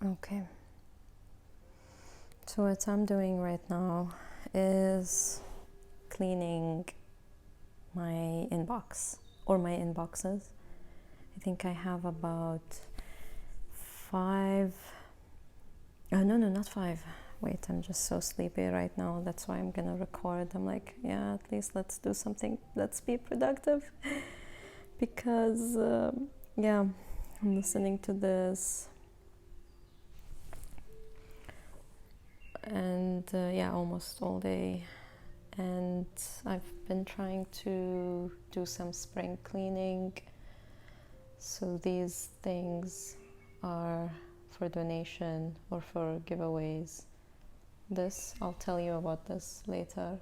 Okay. So what I'm doing right now is cleaning my inbox or my inboxes. I think I have about 5. Oh, no, not 5. Wait, I'm just so sleepy right now. That's why I'm gonna record. I'm like, yeah, at least let's do something. Let's be productive. Because, yeah, I'm listening to this. And yeah, almost all day. And I've been trying to do some spring cleaning. So these things are for donation or for giveaways. This, I'll tell you about this later.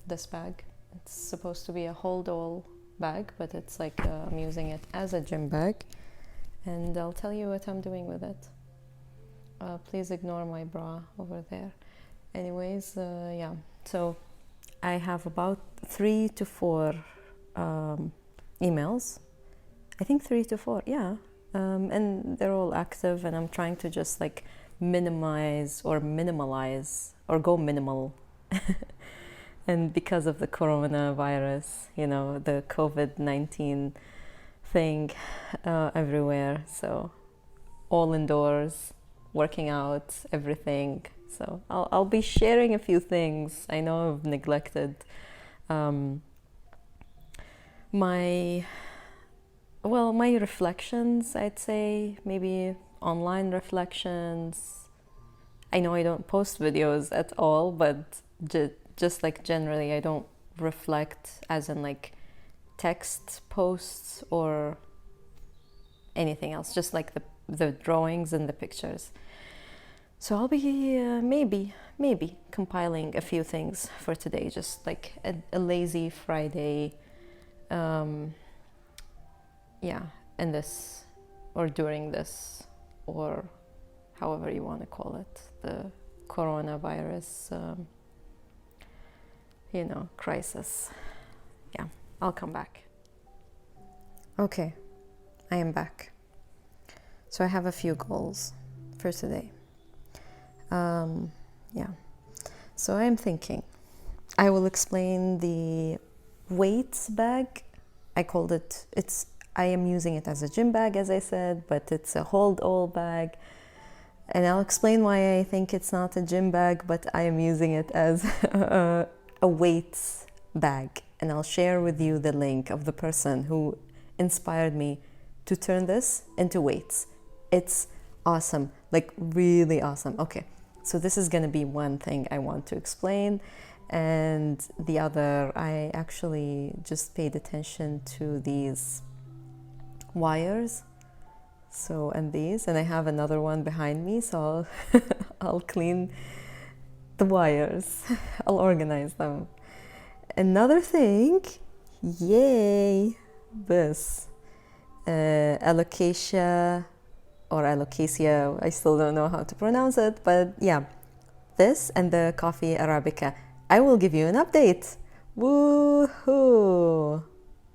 This bag, it's supposed to be a hold-all bag, but it's like I'm using it as a gym bag. And I'll tell you what I'm doing with it. Please ignore my bra over there. Anyways, yeah. So I have about 3 to 4 emails. I think 3 to 4, yeah. And they're all active, and I'm trying to just like minimize or minimalize or go minimal. And because of the coronavirus, you know, the COVID-19 thing everywhere. So all indoors, working out, everything. So I'll be sharing a few things. I know I've neglected my reflections, I'd say, maybe online reflections. I know I don't post videos at all, but just like generally I don't reflect as in like text posts or anything else, just like the drawings and the pictures. So I'll be maybe compiling a few things for today, just like a lazy Friday, yeah, in this or during this, or however you want to call it, the coronavirus, you know, crisis. Yeah, I'll come back. Okay, I am back. So I have a few goals for today. Yeah, so I'm thinking I will explain the weights bag. I called it, I am using it as a gym bag, as I said, but it's a hold-all bag. And I'll explain why I think it's not a gym bag, but I am using it as a weights bag. And I'll share with you the link of the person who inspired me to turn this into weights. It's awesome, like really awesome. Okay, so this is going to be one thing I want to explain. And the other, I actually just paid attention to these wires. So, and these, and I have another one behind me, so I'll clean the wires. I'll organize them. Another thing, yay, this alocasia or alocasia, I still don't know how to pronounce it, but yeah, this and the coffee Arabica. I will give you an update. Woohoo!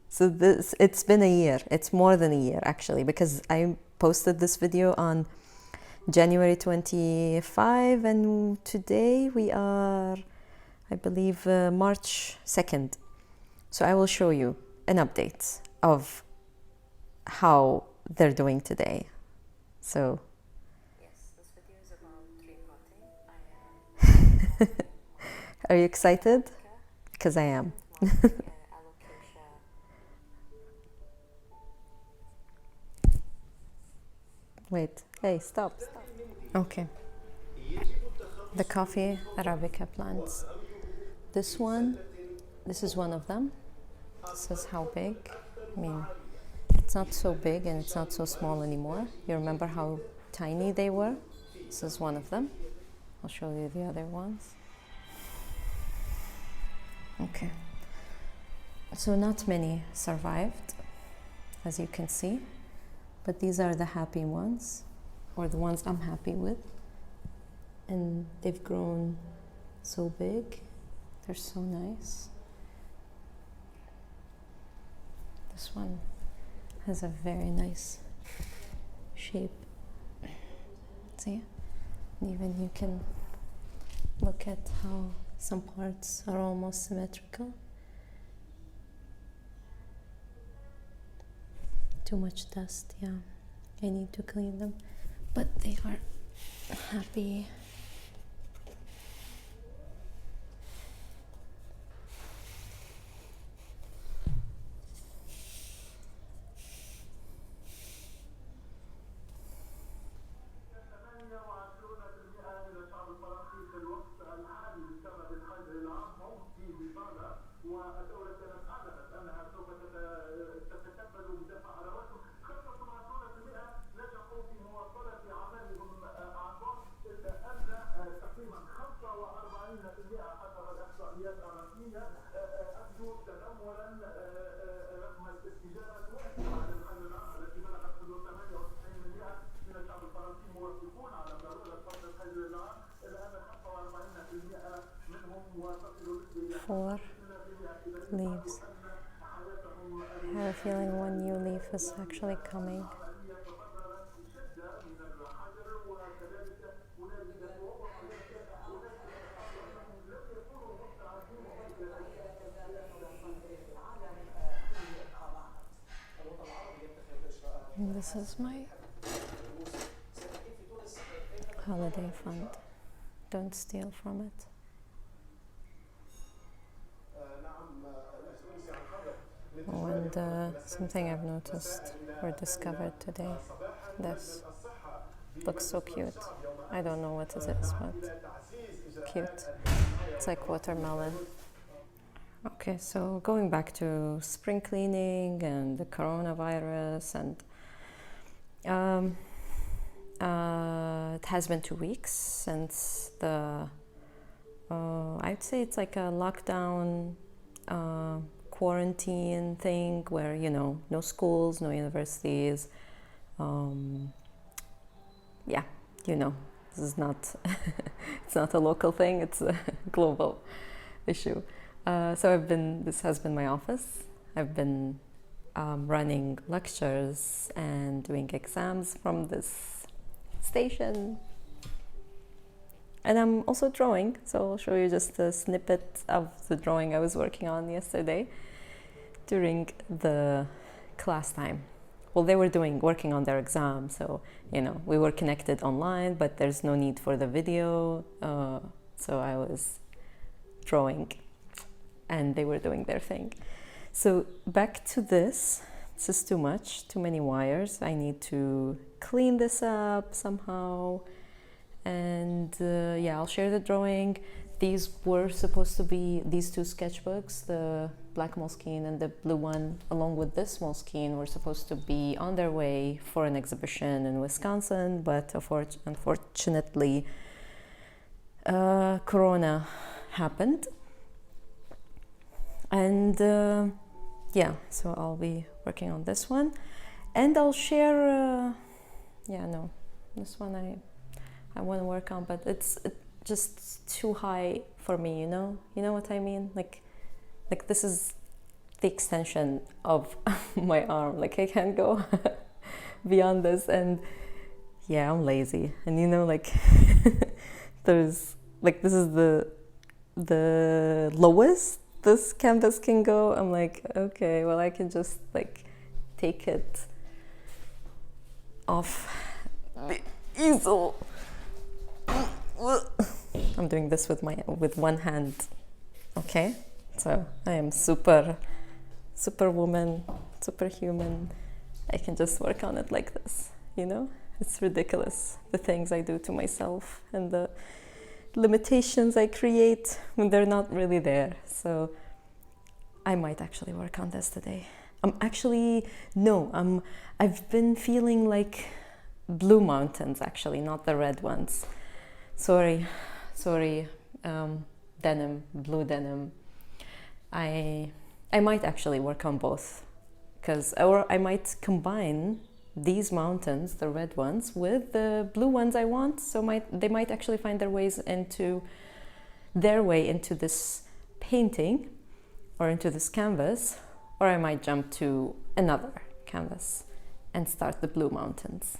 So this, it's been a year. It's more than a year actually, because I posted this video on January 25, and today we are, I believe, March 2nd. So I will show you an update of how they're doing today. So yes, this video is about tree potting. Are you excited? Because I am. Wait, hey, stop. Okay. The coffee Arabica plants. This is one of them. This is how big. I mean, it's not so big and it's not so small anymore. You remember how tiny they were? This is one of them. I'll show you the other ones. Okay. So not many survived, as you can see. But these are the happy ones, or the ones I'm happy with. And they've grown so big. They're so nice. This one has a very nice shape. See? And even you can look at how some parts are almost symmetrical. Too much dust, yeah. I need to clean them, but they are happy. Four leaves. I have a feeling one new leaf is actually coming. And this is my holiday fund. Don't steal from it. Oh, and something I've noticed or discovered today. This looks so cute. I don't know what it is, but cute. It's like watermelon. Okay, so going back to spring cleaning and the coronavirus, and it has been 2 weeks since the I'd say it's like a lockdown quarantine thing where, you know, no schools, no universities. Yeah, you know, this is not it's not a local thing, it's a global issue. So this has been my office. I've been running lectures and doing exams from this station. And I'm also drawing, so I'll show you just a snippet of the drawing I was working on yesterday during the class time. Well, they were working on their exam, so, you know, we were connected online, but there's no need for the video, so I was drawing and they were doing their thing. So back to this. This is too much, too many wires. I need to clean this up somehow. And yeah, I'll share the drawing. These were supposed to be, these two sketchbooks, the black Moleskine and the blue one, along with this Moleskine, were supposed to be on their way for an exhibition in Wisconsin, but unfortunately, Corona happened. And yeah, so I'll be working on this one. And I'll share, this one I want to work on, but it's just too high for me, you know what I mean? Like this is the extension of my arm. Like I can't go beyond this, and yeah, I'm lazy. And you know, like there's like, this is the lowest this canvas can go. I'm like, okay, well, I can just like take it off the easel. I'm doing this with one hand. Okay, so I am superwoman, superhuman. I can just work on it like this, you know? It's ridiculous, the things I do to myself and the limitations I create when they're not really there. So I might actually work on this today. I've been feeling like blue mountains, actually, not the red ones. Sorry, denim, blue denim. I might actually work on both, or I might combine these mountains, the red ones, with the blue ones I want. So they might actually find their way into this painting or into this canvas, or I might jump to another canvas and start the blue mountains.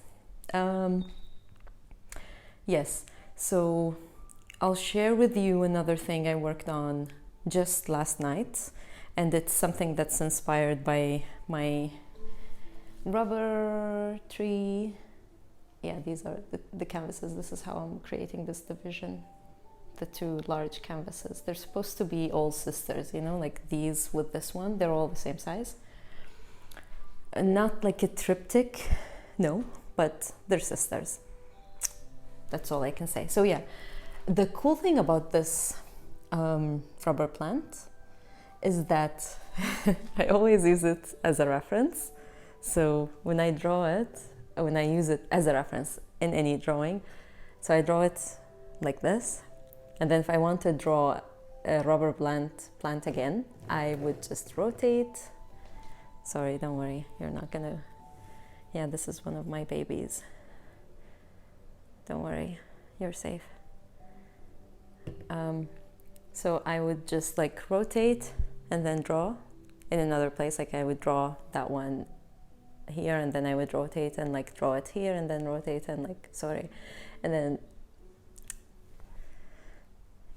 Yes, so I'll share with you another thing I worked on just last night, and it's something that's inspired by my rubber tree. Yeah, these are the canvases. This is how I'm creating this division. The two large canvases. They're supposed to be all sisters, you know, like these with this one. They're all the same size. Not like a triptych, no, but they're sisters. That's all I can say. So yeah, the cool thing about this rubber plant is that I always use it as a reference. So when I draw it, when I use it as a reference in any drawing, so I draw it like this, and then if I want to draw a rubber plant again, I would just rotate. Sorry, don't worry, you're not gonna... Yeah, this is one of my babies. Don't worry, you're safe. So I would just like rotate and then draw in another place. Like I would draw that one here, and then I would rotate and like draw it here, and then rotate and like, sorry. And then,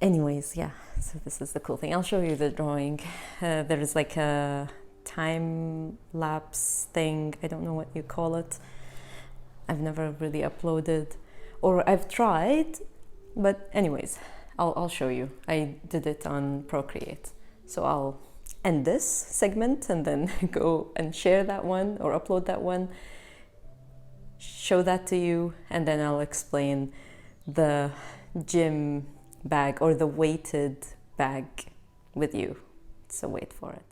anyways, yeah, so this is the cool thing. I'll show you the drawing. There's like a time lapse thing. I don't know what you call it. I've never really uploaded, or I've tried, but anyways, I'll show you. I did it on Procreate. So I'll end this segment and then go and share that one or upload that one, show that to you, and then I'll explain the gym bag or the weighted bag with you. So wait for it.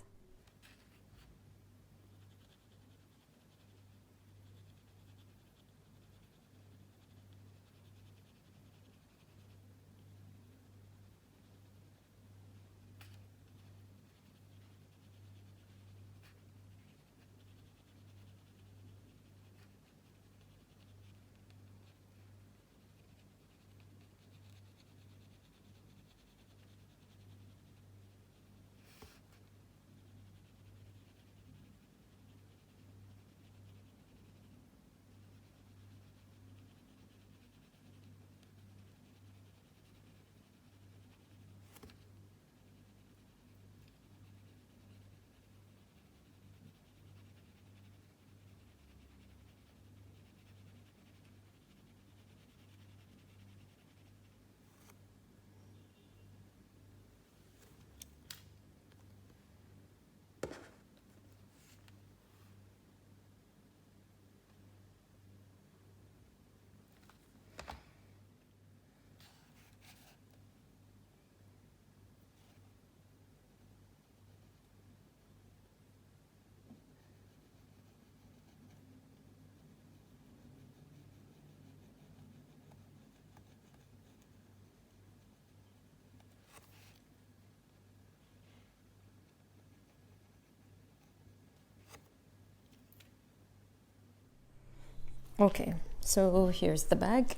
Okay, so here's the bag.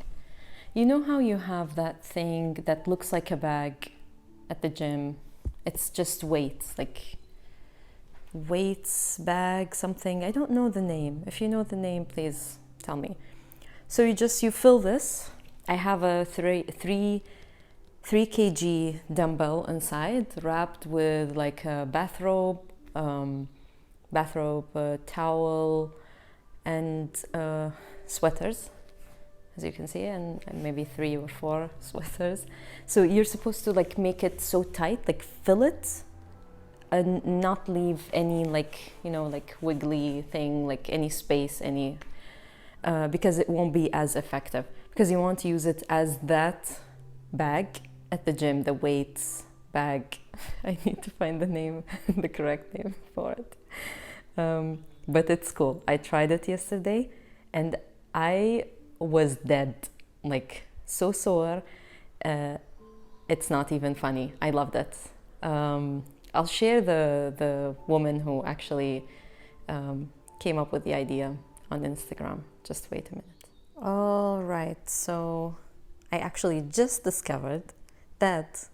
You know how you have that thing that looks like a bag at the gym? It's just weights, like weights bag, something. I don't know the name. If you know the name, please tell me. So you fill this. I have a 3 kg dumbbell inside, wrapped with like a bathrobe, towel, and sweaters, as you can see, and maybe 3 or 4 sweaters. So you're supposed to like make it so tight, like fill it, and not leave any like, you know, like wiggly thing, like any space, any, because it won't be as effective. Because you want to use it as that bag at the gym, the weights bag. I need to find the name, the correct name for it. But it's cool. I tried it yesterday and I was dead, like so sore. It's not even funny. I loved it. I'll share the woman who actually came up with the idea on Instagram. Just wait a minute. All right, so I actually just discovered that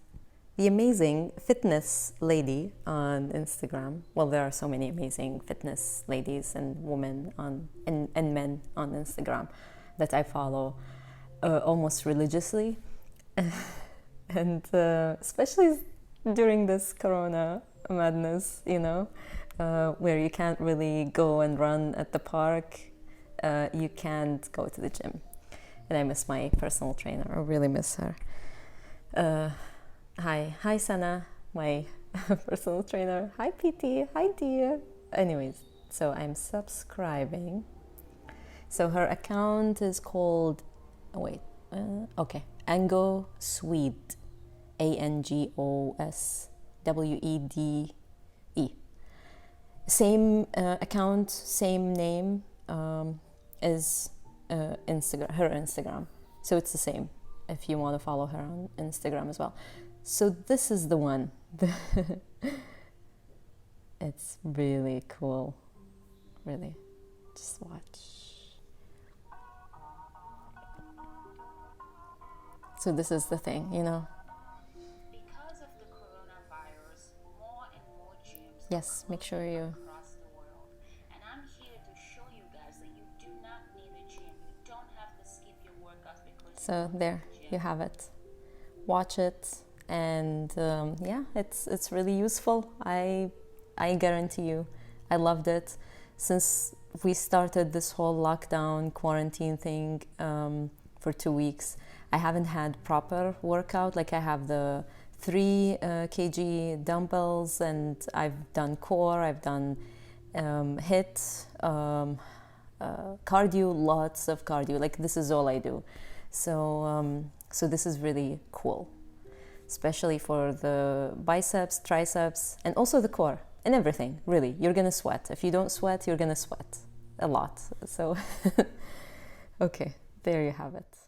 the amazing fitness lady on Instagram, well, there are so many amazing fitness ladies and women and men on Instagram that I follow. almost religiously. And especially during this corona madness, where you can't really go and run at the park, you can't go to the gym. And I miss my personal trainer. I really miss her. Hi Sana, my personal trainer. Hi PT, hi dear. Anyways, so I'm subscribing. So her account is called, Ango Swede, ANGOSWEDE. Same account, same name as her Instagram. So it's the same if you want to follow her on Instagram as well. So this is the one. It's really cool. Really. Just watch. So this is the thing, Because of the coronavirus, more and more gyms Yes, make sure you... across the world. And I'm here to show you guys that you do not need a gym. You don't have to skip your workouts because So there, you have it. Watch it, and it's really useful. I guarantee you, I loved it. Since we started this whole lockdown quarantine thing for 2 weeks, I haven't had proper workout. Like I have the 3 kg dumbbells, and I've done core, I've done HIIT, cardio, lots of cardio. Like this is all I do. So this is really cool, especially for the biceps, triceps, and also the core and everything. Really, you're gonna sweat. If you don't sweat, you're gonna sweat a lot. So okay, there you have it.